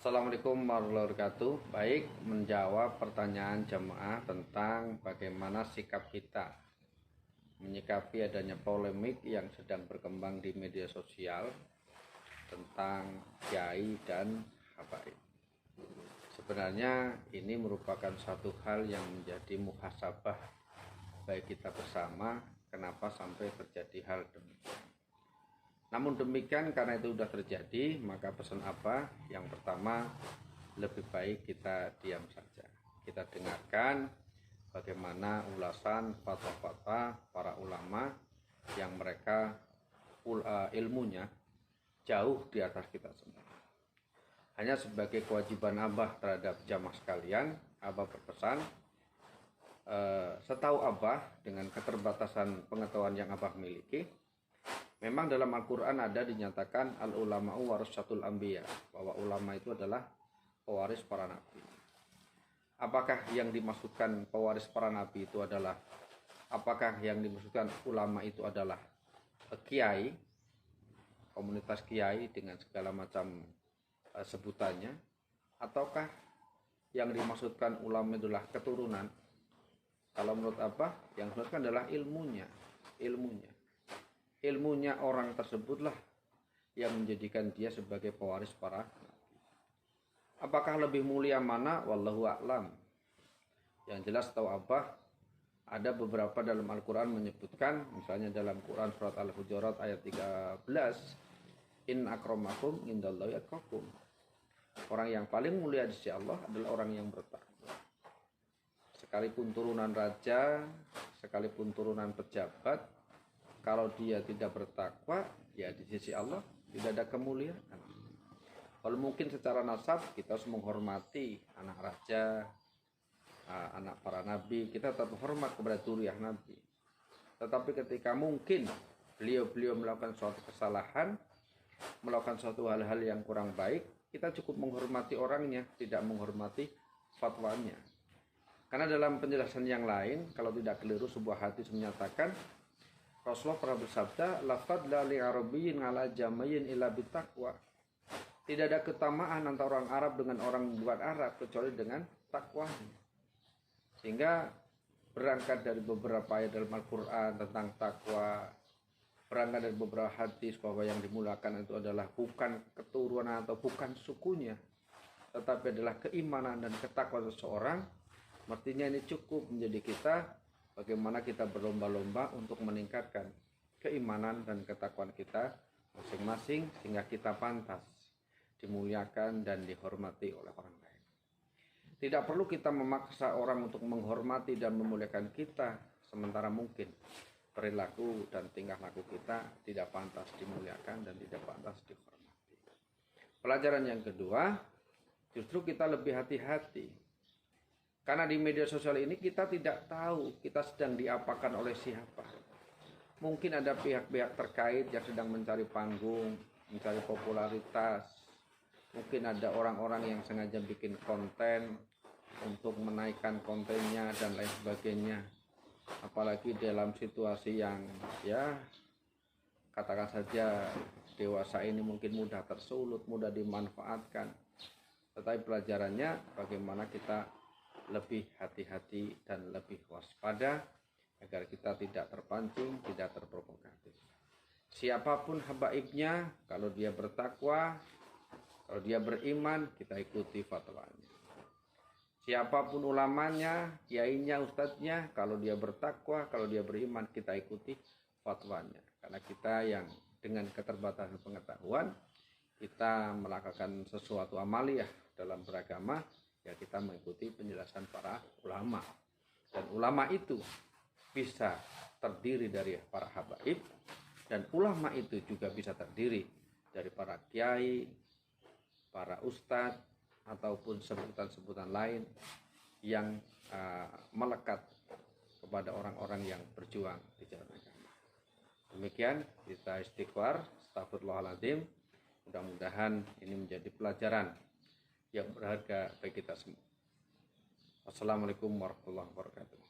Assalamualaikum warahmatullahi wabarakatuh. Baik, menjawab pertanyaan jamaah tentang bagaimana sikap kita menyikapi adanya polemik yang sedang berkembang di media sosial tentang kiai dan habaib. Sebenarnya ini merupakan satu hal yang menjadi muhasabah bagi kita bersama, kenapa sampai terjadi hal demikian. Namun demikian, karena itu sudah terjadi, maka pesan apa? Yang pertama, lebih baik kita diam saja. Kita dengarkan bagaimana ulasan fatwa-fatwa para ulama yang mereka ilmunya jauh di atas kita semua. Hanya sebagai kewajiban Abah terhadap jamaah sekalian, Abah berpesan, setahu Abah dengan keterbatasan pengetahuan yang Abah miliki, memang dalam Al-Quran ada dinyatakan al-ulama'u warasatul anbiya, bahwa ulama itu adalah pewaris para nabi. Apakah yang dimaksudkan pewaris para nabi itu adalah, apakah yang dimaksudkan ulama itu adalah kiai, komunitas kiai dengan segala macam sebutannya, ataukah yang dimaksudkan ulama itulah keturunan? Kalau menurut apa? Yang dimaksudkan adalah ilmunya orang tersebutlah yang menjadikan dia sebagai pewaris para nabi. Apakah lebih mulia mana? Wallahu a'lam. Yang jelas tahu Abah, ada beberapa dalam Al-Quran menyebutkan, misalnya dalam Quran surat Al-Hujurat ayat 13, in akramakum indallahi atqakum. Orang yang paling mulia di sisi Allah adalah orang yang bertakwa. Sekalipun turunan raja, sekalipun turunan pejabat, kalau dia tidak bertakwa, ya di sisi Allah tidak ada kemuliaan. Kalau mungkin secara nasab kita harus menghormati anak raja, anak para nabi, kita tetap hormat kepada zuriyah nabi. Tetapi ketika mungkin beliau melakukan suatu kesalahan, melakukan suatu hal-hal yang kurang baik, kita cukup menghormati orangnya, tidak menghormati fatwanya. Karena dalam penjelasan yang lain, kalau tidak keliru, sebuah hadis menyatakan Rasulullah pernah bersabda, la fadla li arabiyyin ala jama'in illa bitaqwa. Tidak ada keutamaan antara orang Arab dengan orang bukan Arab kecuali dengan takwanya. Sehingga berangkat dari beberapa ayat dalam Al-Quran tentang takwa, berangkat dari beberapa hadis bahwa yang dimulakan itu adalah bukan keturunan atau bukan sukunya, tetapi adalah keimanan dan ketakwaan seseorang. Artinya ini cukup menjadi kita bagaimana kita berlomba-lomba untuk meningkatkan keimanan dan ketakwaan kita masing-masing sehingga kita pantas dimuliakan dan dihormati oleh orang lain. Tidak perlu kita memaksa orang untuk menghormati dan memuliakan kita, sementara mungkin perilaku dan tingkah laku kita tidak pantas dimuliakan dan tidak pantas dihormati. Pelajaran yang kedua, justru kita lebih hati-hati. Karena di media sosial ini kita tidak tahu kita sedang diapakan oleh siapa. Mungkin ada pihak-pihak terkait yang sedang mencari panggung, mencari popularitas. Mungkin ada orang-orang yang sengaja bikin konten untuk menaikkan kontennya dan lain sebagainya. Apalagi dalam situasi yang ya katakan saja dewasa ini mungkin mudah tersulut, mudah dimanfaatkan. Tetapi pelajarannya bagaimana kita lebih hati-hati dan lebih waspada agar kita tidak terpancing, tidak terprovokatif. Siapapun habaibnya, kalau dia bertakwa, kalau dia beriman, kita ikuti fatwanya. Siapapun ulamanya, kiainya, ustadznya, kalau dia bertakwa, kalau dia beriman, kita ikuti fatwanya. Karena kita yang dengan keterbatasan pengetahuan, kita melakukan sesuatu amaliyah dalam beragama, ya kita mengikuti penjelasan para ulama. Dan ulama itu bisa terdiri dari para habaib, dan ulama itu juga bisa terdiri dari para kiai, para ustadz, ataupun sebutan-sebutan lain yang melekat kepada orang-orang yang berjuang di jalan agama. Demikian kita istighfar, astagfirullahaladzim. Mudah-mudahan ini menjadi pelajaran yang berharga bagi kita semua. Wassalamualaikum warahmatullahi wabarakatuh.